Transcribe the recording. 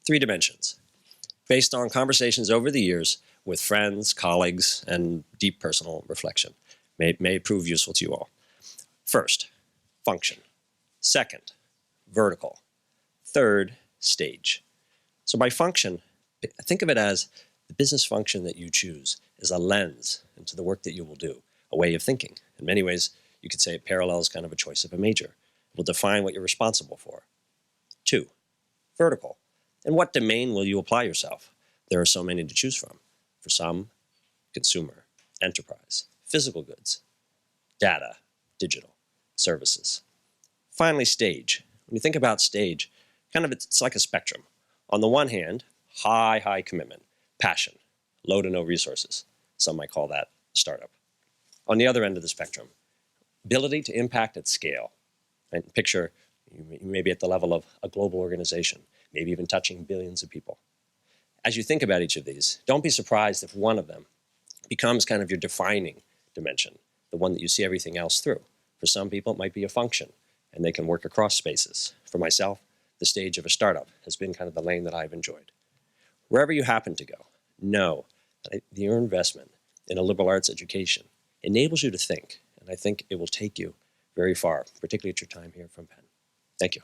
Three dimensions, based on conversations over the years with friends, colleagues, and deep personal reflection. May prove useful to you all. First, function. Second, vertical. Third, stage. So by function, think of it as the business function that you choose is a lens into the work that you will do, a way of thinking. In many ways, you could say it parallels kind of a choice of a major. It will define what you're responsible for. Two, vertical. In what domain will you apply yourself? There are so many to choose from. For some, consumer, enterprise, physical goods, data, digital, services. Finally, stage. When you think about stage, it's like a spectrum. On the one hand, high commitment, passion, low to no resources. Some might call that a startup. On the other end of the spectrum, ability to impact at scale. And picture you may be at the level of a global organization, maybe even touching billions of people. As you think about each of these, don't be surprised if one of them becomes kind of your defining dimension, the one that you see everything else through. For some people, it might be a function, and they can work across spaces. For myself, the stage of a startup has been kind of the lane that I've enjoyed. Wherever you happen to go, know that your investment in a liberal arts education enables you to think, and I think it will take you very far, particularly at your time here from Penn. Thank you.